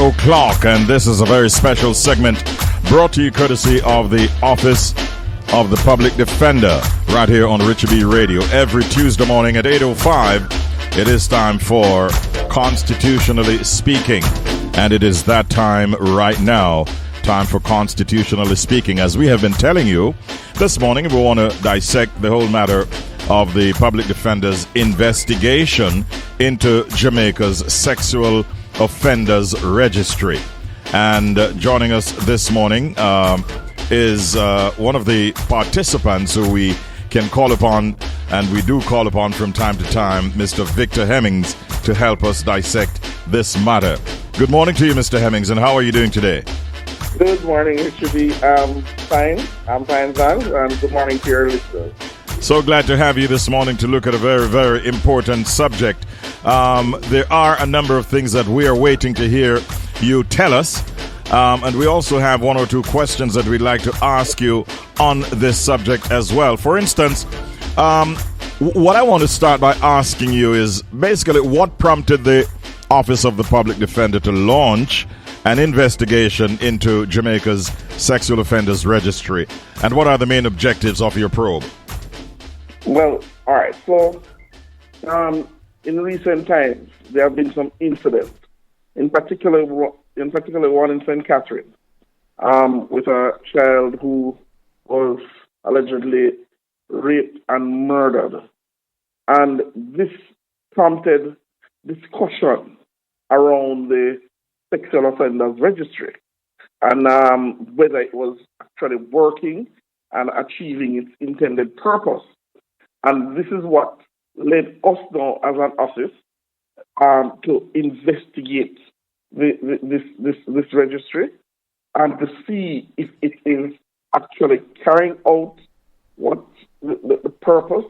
o'clock, and this is a very special segment brought to you courtesy of the Office of the Public Defender right here on Richard B. Radio. Every Tuesday morning at 8:05, it is time for Constitutionally Speaking, and it is that time right now, time for Constitutionally Speaking. As we have been telling you, this morning we want to dissect the whole matter of the Public Defender's investigation into Jamaica's Sexual Offenders Registry. And joining us this morning is one of the participants who we can call upon, and we do call upon from time to time, Mr. Victor Hemmings, to help us dissect this matter. Good morning to you, Mr. Hemmings, and how are you doing today? Good morning, Mr. B. Fine. I'm fine, thanks, and good morning to your listeners. So glad to have you this morning to look at a very, very important subject. There are a number of things that we are waiting to hear you tell us, and we also have one or two questions that we'd like to ask you on this subject as well. For instance, what I want to start by asking you is basically what prompted the Office of the Public Defender to launch an investigation into Jamaica's Sexual Offenders Registry, and what are the main objectives of your probe? Well, all right. So, in recent times, there have been some incidents, in particular one in St. Catherine, with a child who was allegedly raped and murdered. And this prompted discussion around the Sexual Offenders Registry and whether it was actually working and achieving its intended purpose. And this is what led us now as an office to investigate this registry and to see if it is actually carrying out what the purpose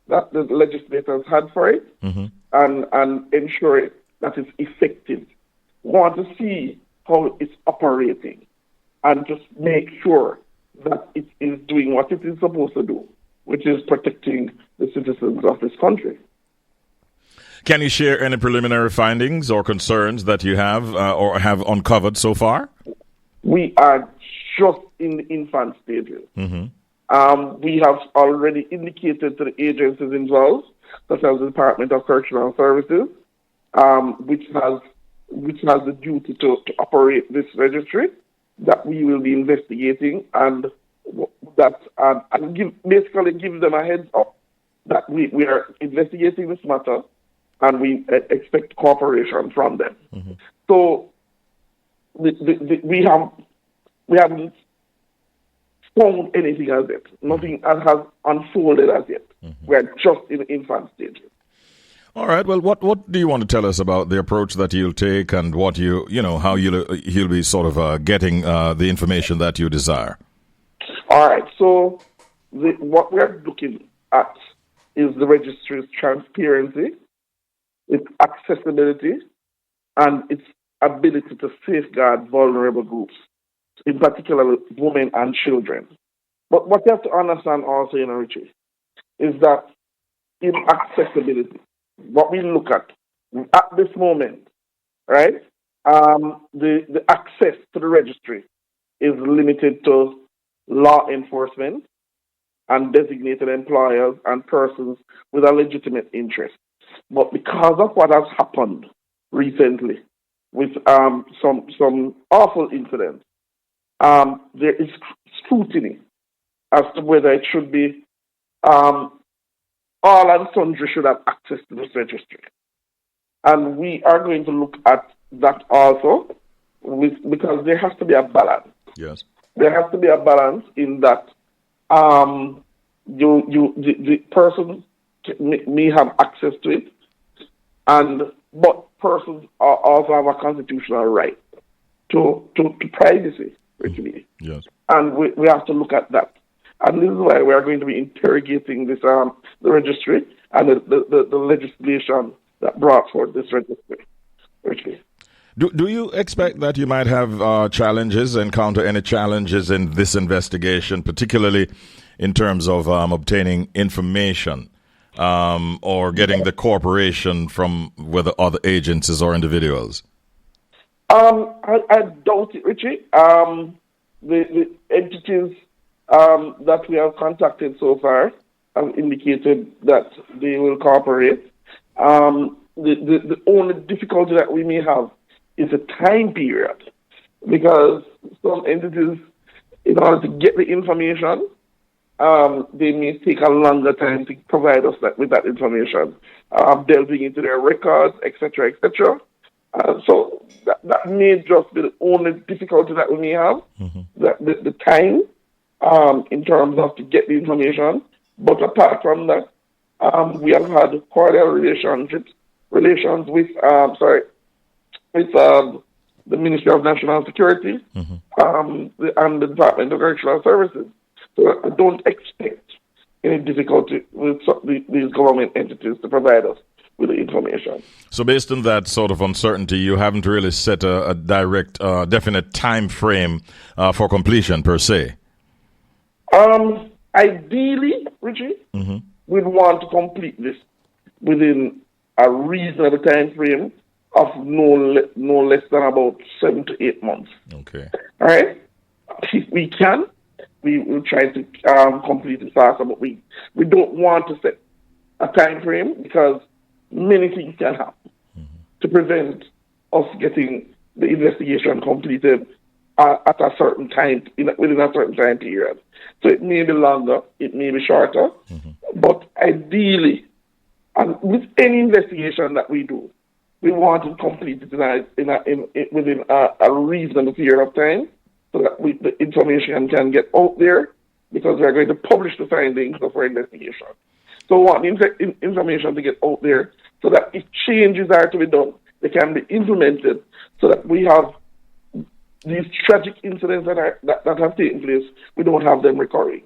that the legislators had for it, and ensure that it's effective. We want to see how it's operating and just make sure that it is doing what it is supposed to do, which is protecting the citizens of this country. Can you share any preliminary findings or concerns that you have or have uncovered so far? We are just in the infant stages. We have already indicated to the agencies involved, such as the Department of Correctional Services, which has the duty to operate this registry, that we will be investigating, and that basically give them a heads up that we are investigating this matter, and we expect cooperation from them. So we haven't found anything as yet. Nothing has unfolded as yet. We are just in the infant stage. All right. Well, what do you want to tell us about the approach that you'll take, and what how you'll be sort of getting the information that you desire? All right. So what we are looking at is the registry's transparency, its accessibility, and its ability to safeguard vulnerable groups, in particular women and children. But what you have to understand also, Richie, is that in accessibility, what we look at this moment, right, the access to the registry is limited to law enforcement and designated employers and persons with a legitimate interest. But because of what has happened recently with some awful incidents, there is scrutiny as to whether it should be all and sundry should have access to this registry. And we are going to look at that also, because there has to be a balance. Yes. There has to be a balance in that the person may have access to it, but persons also have a constitutional right to privacy, actually. Yes. And we have to look at that. And this is why we are going to be interrogating this the registry and the legislation that brought forth this registry. Actually. Do you expect that you might have challenges, encounter any challenges in this investigation, particularly in terms of obtaining information or getting the cooperation from whether other agencies or individuals? I doubt it, Richie. The entities that we have contacted so far have indicated that they will cooperate. The only difficulty that we may have is a time period, because some entities, in order to get the information, they may take a longer time to provide us with that information, delving into their records, etc., etc. So that may just be the only difficulty that we may have, the time in terms of to get the information. But apart from that, we have had cordial relations with the Ministry of National Security and the Department of Correctional Services. So I don't expect any difficulty with these government entities to provide us with the information. So based on that sort of uncertainty, you haven't really set a direct, definite time frame for completion per se? Ideally, Richie, we'd want to complete this within a reasonable time frame of no less than about 7 to 8 months. Okay. All right? If we can, we will try to complete it faster, but we don't want to set a time frame because many things can happen to prevent us getting the investigation completed at a certain time, within a certain time period. So it may be longer, it may be shorter, but ideally, and with any investigation that we do, we want to complete it within a reasonable period of time, so that the information can get out there, because we are going to publish the findings of our investigation. So we want the information to get out there so that if changes are to be done, they can be implemented, so that we have these tragic incidents that have taken place, we don't have them recurring.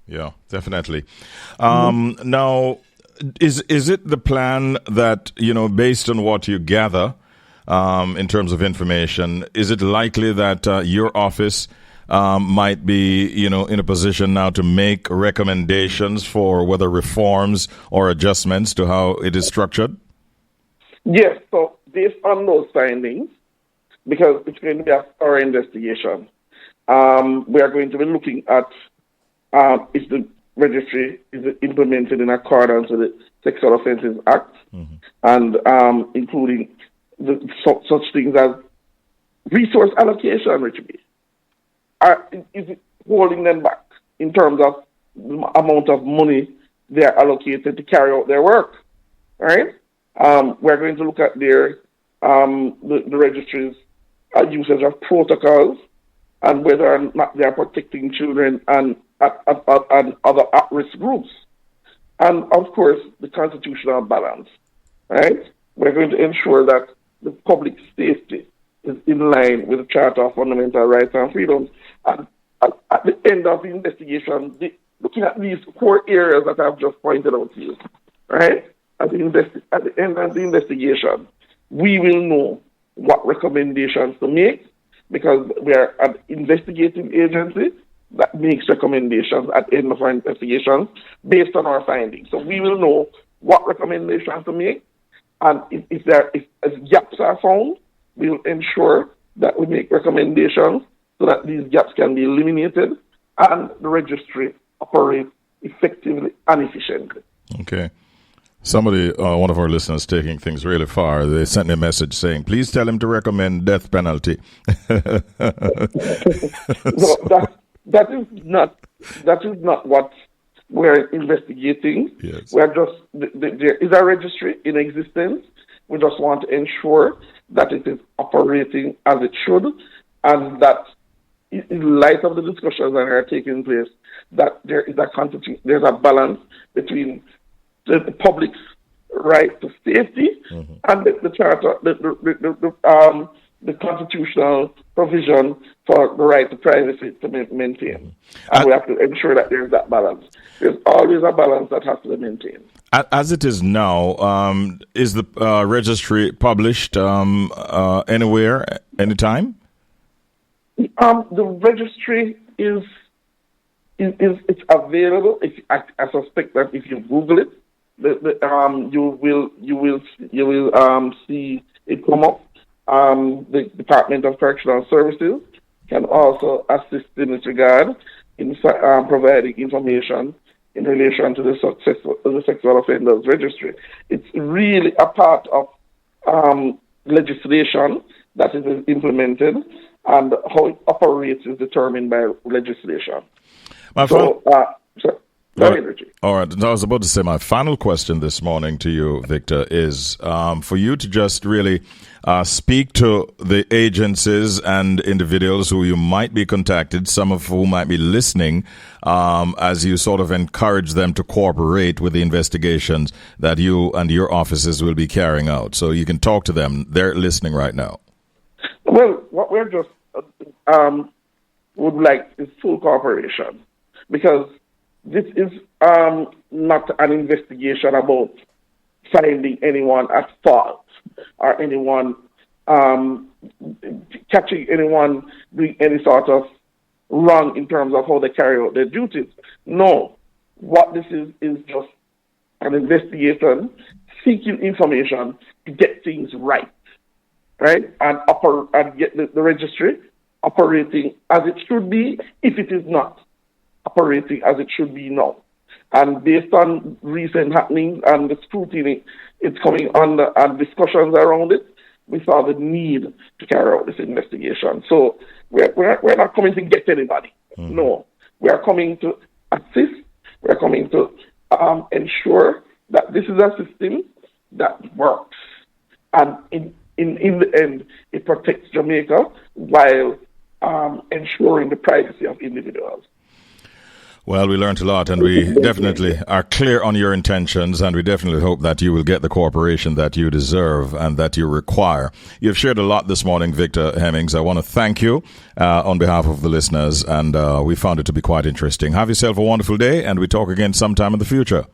Yeah, definitely. Now, is it the plan that, based on what you gather in terms of information, is it likely that your office might be, in a position now to make recommendations for whether reforms or adjustments to how it is structured? Yes, so based on those findings, because it's going to be a thorough investigation, we are going to be looking at if the registry is implemented in accordance with the Sexual Offences Act, and including such things as resource allocation, Richard. Is it holding them back in terms of the amount of money they are allocated to carry out their work? Right? We're going to look at the registry's usage of protocols and whether or not they are protecting children and other at-risk groups. And, of course, the constitutional balance. Right? We're going to ensure that the public safety is in line with the Charter of Fundamental Rights and Freedoms. And at the end of the investigation, looking at these 4 areas that I've just pointed out to you, right? At the end of the investigation, we will know what recommendations to make, because we are an investigating agency that makes recommendations at the end of our investigation based on our findings. So we will know what recommendations to make, and if gaps are found, we will ensure that we make recommendations so that these gaps can be eliminated and the registry operates effectively and efficiently. Okay. Somebody, one of our listeners, taking things really far. They sent me a message saying, "Please tell him to recommend death penalty." No, that is not what we're investigating. Yes. We're just there is a registry in existence. We just want to ensure that it is operating as it should, and that in light of the discussions that are taking place, that there's a balance between the public's right to safety and the charter, the constitutional provision for the right to privacy to maintain. And we have to ensure that there's that balance. There's always a balance that has to be maintained. As it is now, is the registry published anywhere, anytime? The registry is it's available. I suspect that if you Google it, you will see it come up. The Department of Correctional Services can also assist in this regard in providing information in relation to the Sexual Offenders Registry. It's really a part of legislation that is implemented, and how it operates is determined by legislation. All right. I was about to say my final question this morning to you, Victor, is for you to just really speak to the agencies and individuals who you might be contacted, some of whom might be listening, as you sort of encourage them to cooperate with the investigations that you and your offices will be carrying out. So you can talk to them. They're listening right now. Well, what we're just would like is full cooperation, because this is not an investigation about finding anyone at fault or anyone catching anyone doing any sort of wrong in terms of how they carry out their duties. No, what this is just an investigation seeking information to get things right, and get the registry operating as it should be, if it is not operating as it should be now. And based on recent happenings and the scrutiny it's coming under and discussions around it, we saw the need to carry out this investigation. So we're not coming to get anybody. Mm-hmm. No. We are coming to assist. We're coming to ensure that this is a system that works. And in the end, it protects Jamaica while ensuring the privacy of individuals. Well, we learned a lot, and we definitely are clear on your intentions, and we definitely hope that you will get the cooperation that you deserve and that you require. You've shared a lot this morning, Victor Hemmings. I want to thank you on behalf of the listeners, and we found it to be quite interesting. Have yourself a wonderful day, and we talk again sometime in the future.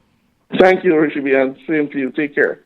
Thank you, Richie, and same to you. Take care.